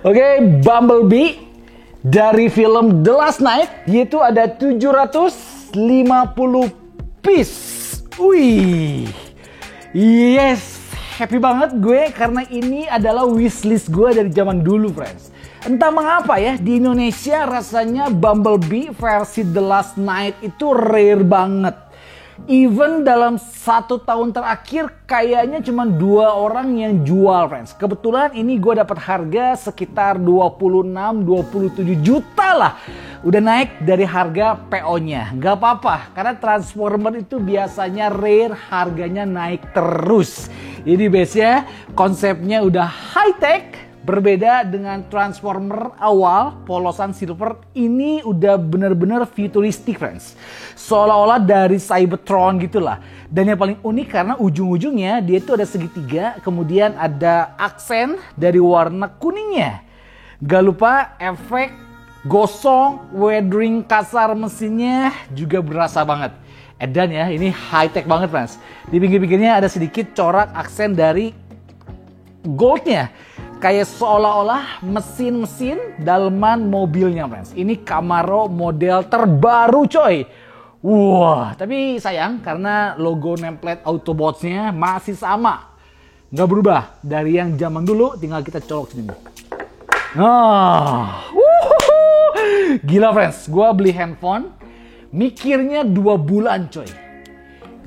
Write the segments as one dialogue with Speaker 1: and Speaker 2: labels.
Speaker 1: Oke, Bumblebee dari film The Last Night, yaitu ada 750 piece. Wih, yes, happy banget gue karena ini adalah wishlist gue dari zaman dulu, friends. Entah mengapa ya, di Indonesia rasanya Bumblebee versi The Last Night itu rare banget. Even dalam 1 tahun terakhir kayaknya cuma 2 orang yang jual, friends. Kebetulan ini gue dapat harga sekitar 26-27 juta lah. Udah naik dari harga PO-nya. Gak apa-apa, karena Transformer itu biasanya rare, harganya naik terus. Ini biasanya konsepnya udah high-tech. Berbeda dengan Transformer awal, polosan silver, ini udah bener-bener futuristik, friends. Seolah-olah dari Cybertron gitulah. Dan yang paling unik karena ujung-ujungnya dia itu ada segitiga, kemudian ada aksen dari warna kuningnya. Gak lupa efek gosong, weathering kasar mesinnya juga berasa banget. Edan ya, ini high-tech banget, friends. Di pinggir-pinggirnya ada sedikit corak aksen dari goldnya. Kayak seolah-olah mesin-mesin daleman mobilnya, friends. Ini Camaro model terbaru, coy. Wah, tapi sayang karena logo nameplate Autobots-nya masih sama. Nggak berubah dari yang zaman dulu, tinggal kita colok sini. Gila, friends. Gua beli handphone, mikirnya 2 bulan, coy.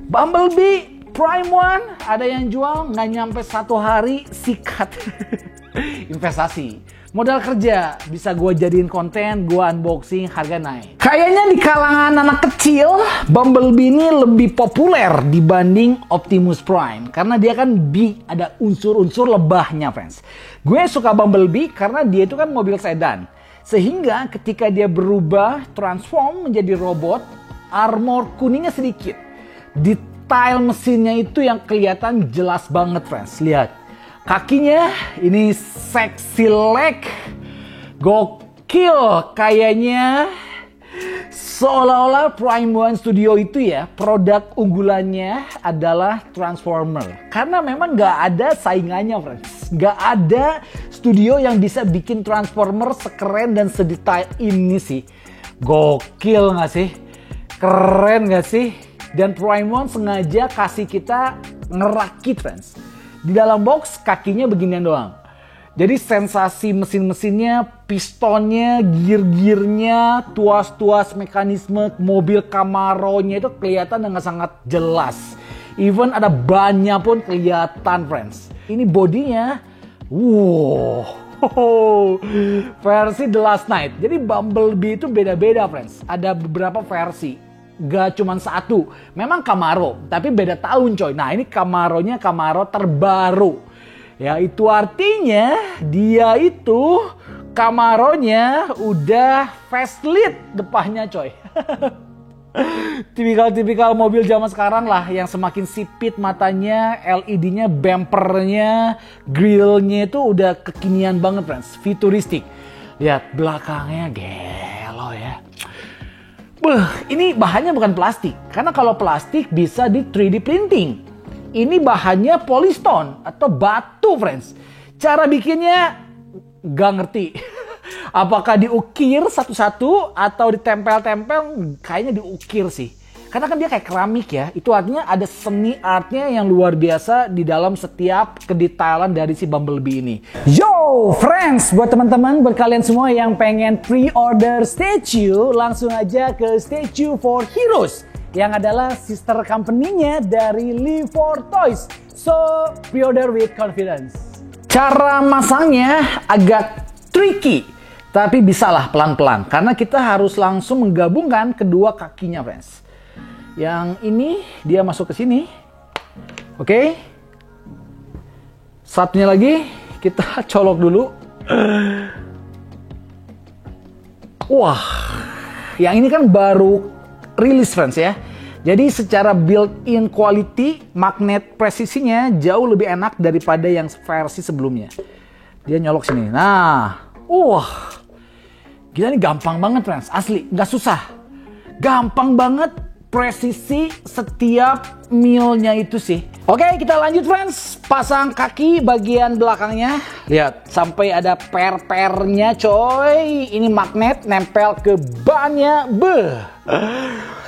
Speaker 1: Bumblebee Prime One ada yang jual nggak nyampe 1 hari, sikat. Investasi, modal kerja, bisa gue jadiin konten, gue unboxing, harga naik. Kayaknya di kalangan anak kecil, Bumblebee ini lebih populer dibanding Optimus Prime. Karena dia kan ada unsur-unsur lebahnya, friends. Gue suka Bumblebee karena dia itu kan mobil sedan. Sehingga ketika dia berubah, transform menjadi robot, armor kuningnya sedikit. Detail mesinnya itu yang kelihatan jelas banget, friends. Lihat. Kakinya ini sexy leg, gokil kayaknya. Seolah-olah Prime One Studio itu ya, produk unggulannya adalah Transformer. Karena memang gak ada saingannya, friends. Gak ada studio yang bisa bikin Transformer sekeren dan sedetail ini sih. Gokil gak sih? Keren gak sih? Dan Prime One sengaja kasih kita ngerakit, friends. Di dalam box kakinya beginian doang. Jadi sensasi mesin-mesinnya, pistonnya, gear-gearnya, tuas-tuas mekanisme mobil Camaro-nya itu kelihatan dengan sangat jelas. Even ada bannya pun kelihatan, friends. Ini bodinya, versi The Last Night. Jadi Bumblebee itu beda-beda, friends. Ada beberapa versi. Gak cuma 1, memang Camaro, tapi beda tahun, coy. Nah, ini Camaro-nya Camaro terbaru. Ya, itu artinya dia itu Camaro-nya udah facelift depannya, coy. Tipikal-tipikal mobil zaman sekarang lah, yang semakin sipit matanya, LED-nya, bumpernya, grillnya itu udah kekinian banget, friends. Futuristik. Lihat belakangnya, gelo ya. Ini bahannya bukan plastik. Karena kalau plastik bisa di 3D printing. Ini bahannya polystone atau batu, friends. Cara bikinnya gak ngerti. Apakah diukir satu-satu atau ditempel-tempel? Kayaknya diukir sih. Karena kan dia kayak keramik ya. Itu artinya ada seni artnya yang luar biasa di dalam setiap kedetailan dari si Bumblebee ini. Yo friends, buat teman-teman, buat kalian semua yang pengen pre-order statue, langsung aja ke Statue for Heroes yang adalah sister company-nya dari Live4 Toys. So, pre-order with confidence. Cara masangnya agak tricky, tapi bisalah pelan-pelan karena kita harus langsung menggabungkan kedua kakinya, friends. Yang ini dia masuk ke sini. Oke. Satunya lagi kita colok dulu. Wah, yang ini kan baru rilis, friends ya. Jadi secara built-in quality, magnet presisinya jauh lebih enak daripada yang versi sebelumnya. Dia nyolok sini. Nah, gila, ini gampang banget, friends. Asli, nggak susah. Gampang banget. Presisi setiap milnya itu sih. Oke, kita lanjut friends. Pasang kaki bagian belakangnya. Lihat, sampai ada per-pernya coy. Ini magnet nempel ke bannya. Beuh.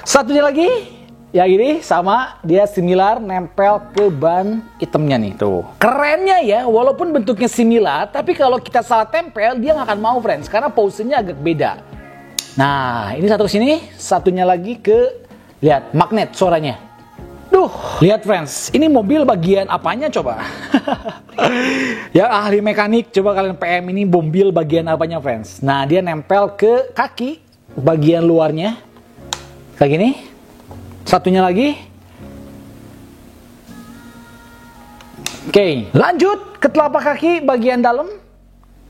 Speaker 1: Satunya lagi. Yang ini sama, dia similar nempel ke ban hitamnya nih. Tuh. Kerennya ya, walaupun bentuknya similar, tapi kalau kita salah tempel, dia nggak akan mau friends. Karena posenya agak beda. Nah, ini satu ke sini, satunya lagi ke, lihat, magnet suaranya. Duh, lihat friends, ini mobil bagian apanya coba? Ya ahli mekanik, coba kalian PM ini mobil bagian apanya friends? Nah, dia nempel ke kaki bagian luarnya. Kayak gini. Satunya lagi. Oke, lanjut ke telapak kaki bagian dalam.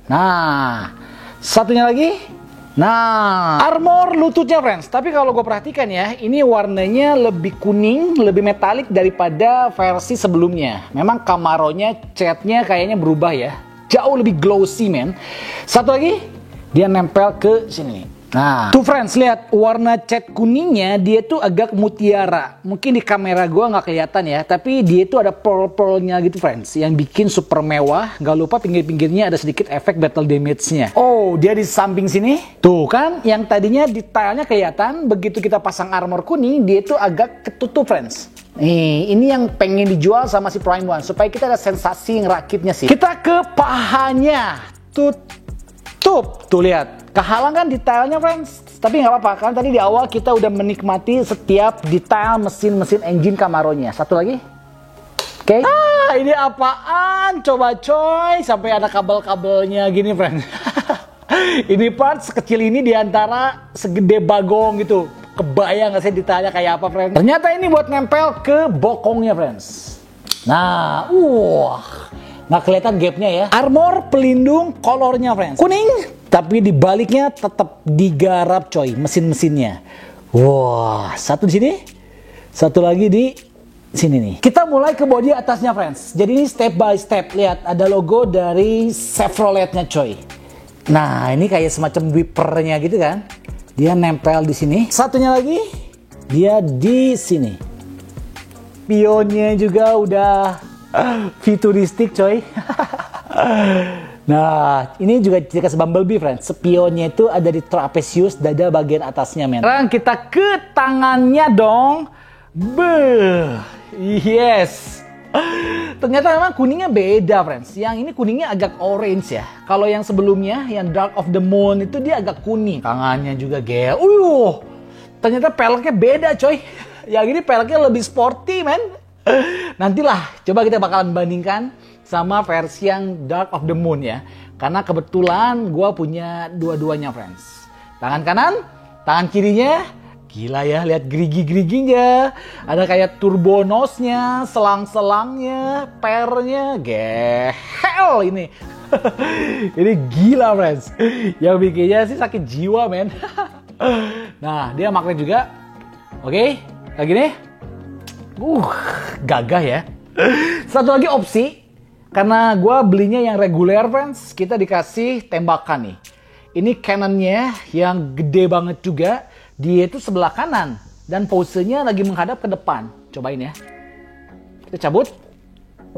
Speaker 1: Nah, satunya lagi. Nah, armor lututnya friends. Tapi kalau gue perhatikan ya, ini warnanya lebih kuning, lebih metalik daripada versi sebelumnya. Memang Camaronya, catnya kayaknya berubah ya. Jauh lebih glossy men. Satu lagi, dia nempel ke sini. Nah, tuh friends, lihat warna cat kuningnya dia tuh agak mutiara. Mungkin di kamera gue nggak kelihatan ya, tapi dia tuh ada pearl-pearlnya gitu friends, yang bikin super mewah. Gak lupa pinggir-pinggirnya ada sedikit efek battle damage-nya. Oh, dia di samping sini. Tuh kan, yang tadinya detailnya kelihatan, begitu kita pasang armor kuning, dia tuh agak ketutup friends. Nih, ini yang pengen dijual sama si Prime One, supaya kita ada sensasi ngerakitnya sih. Kita ke pahanya. Tuh lihat. Kehalang kan detailnya friends, tapi nggak apa-apa kan tadi di awal kita udah menikmati setiap detail mesin engine Camaronya. Satu lagi, oke. Ini apaan? Coba coy, sampai ada kabel-kabelnya gini friends. Ini part sekecil ini diantara segede bagong gitu. Kebayang nggak sih detailnya kayak apa friends? Ternyata ini buat nempel ke bokongnya friends. Nah, nggak kelihatan gapnya ya. Armor pelindung kolornya friends, kuning. Tapi di baliknya tetap digarap coy, mesin-mesinnya. Wah, satu di sini, satu lagi di sini nih. Kita mulai ke bodi atasnya friends. Jadi ini step by step. Lihat, ada logo dari Chevroletnya coy. Nah, ini kayak semacam wipernya gitu kan. Dia nempel di sini. Satunya lagi, dia di sini. Pionnya juga udah futuristik coy. Nah, ini juga dikasih Bumblebee friends. Spionnya itu ada di trapesius, dada bagian atasnya men. Sekarang kita ke tangannya dong. Yes. Ternyata memang kuningnya beda friends. Yang ini kuningnya agak orange ya. Kalau yang sebelumnya, yang Dark of the Moon itu dia agak kuning. Tangannya juga gel. Ternyata peleknya beda coy. Yang ini peleknya lebih sporty men. Nantilah, coba kita bakalan bandingkan sama versi yang Dark of the Moon ya. Karena kebetulan gue punya dua-duanya friends. Tangan kanan, tangan kirinya. Gila ya, lihat gerigi-geriginya. Ada kayak turbo nose-nya, selang-selangnya, pernya. Gehel ini. Ini gila friends. Yang bikinnya sih sakit jiwa men. Nah, dia magnet juga. Oke, kayak gini. Gagah ya. Satu lagi opsi. Karena gue belinya yang reguler friends, kita dikasih tembakan nih. Ini cannonnya yang gede banget juga. Dia itu sebelah kanan. Dan posenya lagi menghadap ke depan. Cobain ya. Kita cabut.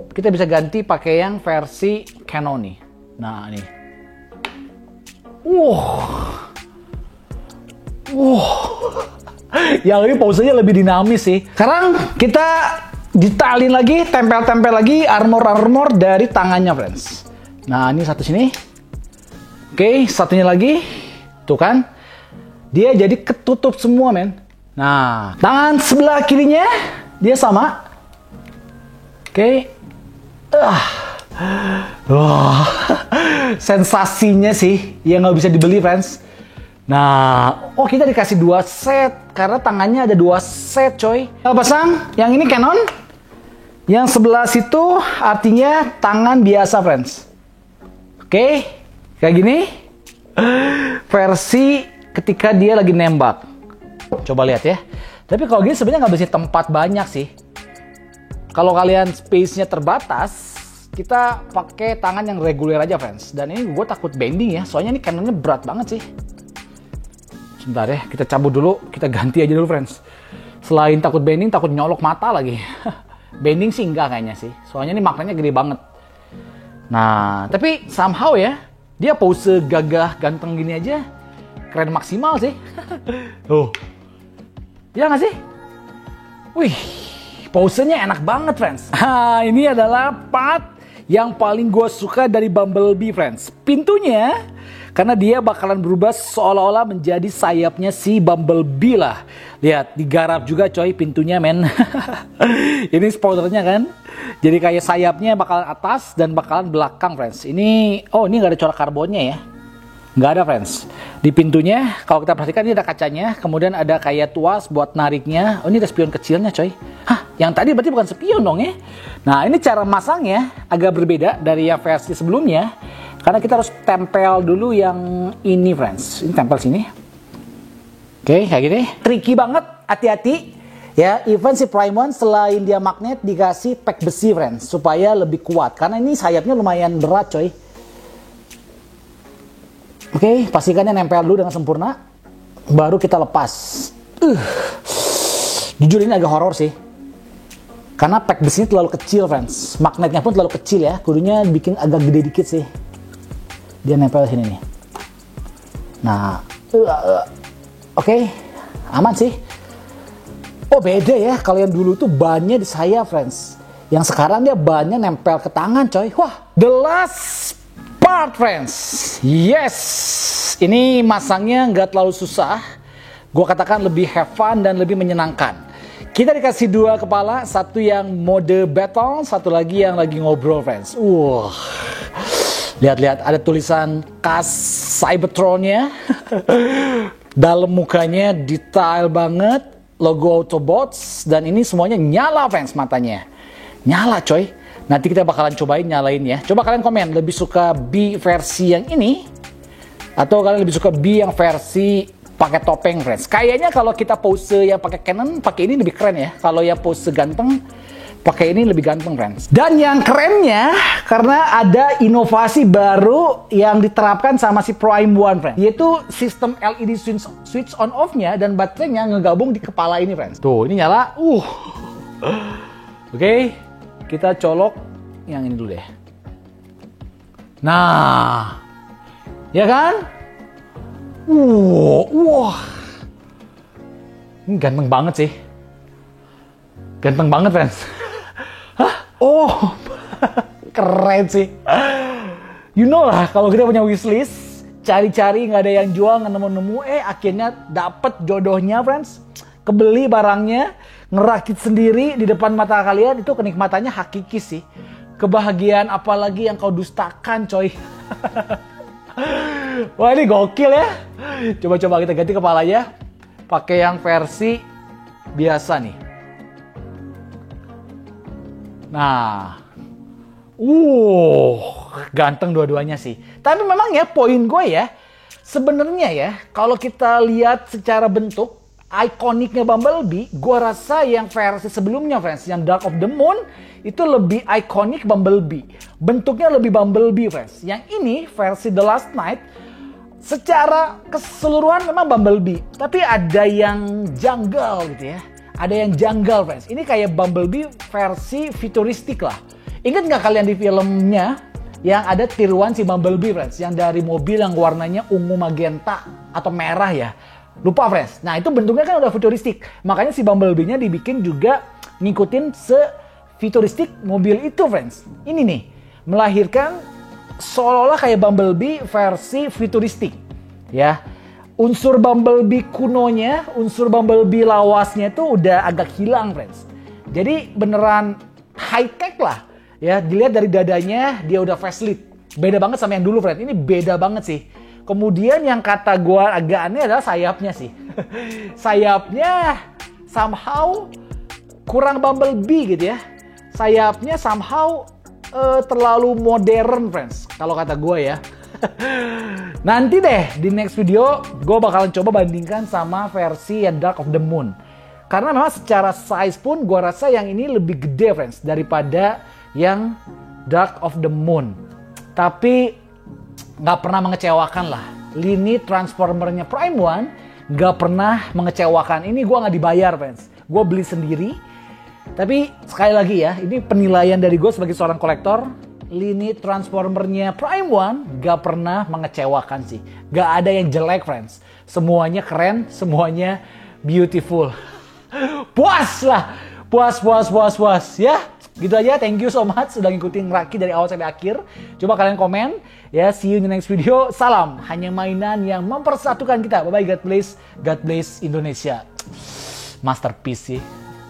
Speaker 1: Kita bisa ganti pakai yang versi Canon nih. Nah ini. Yang ini posenya lebih dinamis sih. Sekarang kita detailin lagi, tempel-tempel lagi armor dari tangannya friends. Nah ini satu sini. Oke, satunya lagi. Tuh kan. Dia jadi ketutup semua men. Nah, tangan sebelah kirinya dia sama. Oke. Sensasinya sih yang nggak bisa dibeli friends. Nah, kita dikasih 2 set. Karena tangannya ada 2 set coy. Kita pasang, yang ini Canon. Yang sebelah situ artinya tangan biasa friends. Oke, kayak gini. Versi ketika dia lagi nembak. Coba lihat ya. Tapi kalau gini sebenarnya nggak bisa tempat banyak sih. Kalau kalian space-nya terbatas, kita pakai tangan yang reguler aja friends. Dan ini gue takut bending ya, soalnya ini Canonnya berat banget sih. Sebentar ya, kita cabut dulu, kita ganti aja dulu friends. Selain takut bending, takut nyolok mata lagi. Bending sih enggak kayaknya sih. Soalnya ini magnetnya gede banget. Nah, tapi somehow ya, dia pose gagah ganteng gini aja keren maksimal sih. Tuh. Ya nggak sih? Wih, posenya enak banget, friends. Ini adalah part yang paling gue suka dari Bumblebee, friends. Pintunya, karena dia bakalan berubah seolah-olah menjadi sayapnya si Bumblebee lah. Lihat, digarap juga coy pintunya, men. Ini spoilernya kan. Jadi kayak sayapnya bakalan atas dan bakalan belakang, friends. Ini nggak ada corak karbonnya ya. Nggak ada, friends. Di pintunya, kalau kita perhatikan ini ada kacanya. Kemudian ada kayak tuas buat nariknya. Oh, ini ada spion kecilnya, coy. Hah, yang tadi berarti bukan spion dong ya. Nah, ini cara masangnya agak berbeda dari yang versi sebelumnya. Karena kita harus tempel dulu yang ini, friends. Ini tempel sini. Oke, kayak gini. Tricky banget, hati-hati. Ya, even si Prime One selain dia magnet dikasih pack besi, friends. Supaya lebih kuat. Karena ini sayapnya lumayan berat, coy. Oke, pastikan nempel dulu dengan sempurna. Baru kita lepas. Jujur ini agak horor sih. Karena pack besinya terlalu kecil, friends. Magnetnya pun terlalu kecil ya. Kudunya bikin agak gede dikit sih. Dia nempel sini nih. Nah, oke, aman sih. Oh, beda ya. Kalau yang dulu tuh bannya di sayap, friends. Yang sekarang dia bannya nempel ke tangan, coy. Wah, the last part, friends. Yes, ini masangnya nggak terlalu susah. Gue katakan lebih have fun dan lebih menyenangkan. Kita dikasih dua kepala, satu yang mode battle, satu lagi yang lagi ngobrol, friends. Lihat-lihat ada tulisan khas Cybertron-nya. Dalam mukanya detail banget, logo Autobots, dan ini semuanya nyala, friends, matanya. Nyala, coy. Nanti kita bakalan cobain nyalain ya. Coba kalian komen, lebih suka B versi yang ini atau kalian lebih suka B yang versi pakai topeng, friends. Kayaknya kalau kita pose yang pakai Canon, pakai ini lebih keren ya. Kalau yang pose ganteng, pakai ini lebih ganteng, friends. Dan yang kerennya, karena ada inovasi baru yang diterapkan sama si Prime One, friends. Yaitu sistem LED switch on off-nya dan baterainya ngegabung di kepala ini, friends. Tuh, ini nyala. Oke. Kita colok yang ini dulu deh. Nah, ya kan? Wah, ini ganteng banget sih. Ganteng banget, friends. Hah? Oh, keren sih. You know lah, kalau kita punya wishlist, cari-cari nggak ada yang jual, nggak nemu-nemu, akhirnya dapet jodohnya, friends. Kebeli barangnya, ngerakit sendiri di depan mata kalian, itu kenikmatannya hakiki sih. Kebahagiaan apalagi yang kau dustakan, coy. Wah, ini gokil ya. Coba-coba kita ganti kepalanya. Pakai yang versi biasa nih. Nah. Ganteng dua-duanya sih. Tapi memang ya, poin gue ya, sebenarnya ya, kalau kita lihat secara bentuk, ikoniknya Bumblebee, gua rasa yang versi sebelumnya, friends, yang Dark of the Moon itu lebih ikonik Bumblebee. Bentuknya lebih Bumblebee, friends. Yang ini versi The Last Night secara keseluruhan memang Bumblebee, tapi ada yang janggal gitu ya. Ada yang janggal, friends. Ini kayak Bumblebee versi futuristik lah. Ingat nggak kalian di filmnya yang ada tiruan si Bumblebee, friends, yang dari mobil yang warnanya ungu magenta atau merah ya? Lupa, friends. Nah, itu bentuknya kan udah futuristik. Makanya si Bumblebee-nya dibikin juga ngikutin se-futuristik mobil itu, friends. Ini nih, melahirkan seolah-olah kayak Bumblebee versi futuristik. Ya, unsur Bumblebee kunonya, unsur Bumblebee lawasnya itu udah agak hilang, friends. Jadi beneran high-tech lah. Ya, dilihat dari dadanya, dia udah facelift. Beda banget sama yang dulu, friends. Ini beda banget sih. Kemudian yang kata gue agak aneh adalah sayapnya sih. Sayapnya somehow kurang Bumblebee gitu ya. Sayapnya somehow terlalu modern, friends. Kalau kata gue ya. Nanti deh di next video gue bakalan coba bandingkan sama versi yang Dark of the Moon. Karena memang secara size pun gue rasa yang ini lebih gede, friends, daripada yang Dark of the Moon. Tapi nggak pernah mengecewakan lah. Lini transformernya Prime One nggak pernah mengecewakan. Ini gue nggak dibayar, friends. Gue beli sendiri. Tapi sekali lagi ya, ini penilaian dari gue sebagai seorang kolektor. Lini Transformernya Prime One gak pernah mengecewakan sih. Gak ada yang jelek, friends. Semuanya keren, semuanya beautiful. Puas lah. Puas ya. Gitu aja, thank you so much sudah ngikutin Raki dari awal sampai akhir. Coba kalian komen ya. See you in the next video. Salam, hanya mainan yang mempersatukan kita. Bye bye, God bless Indonesia. Masterpiece sih.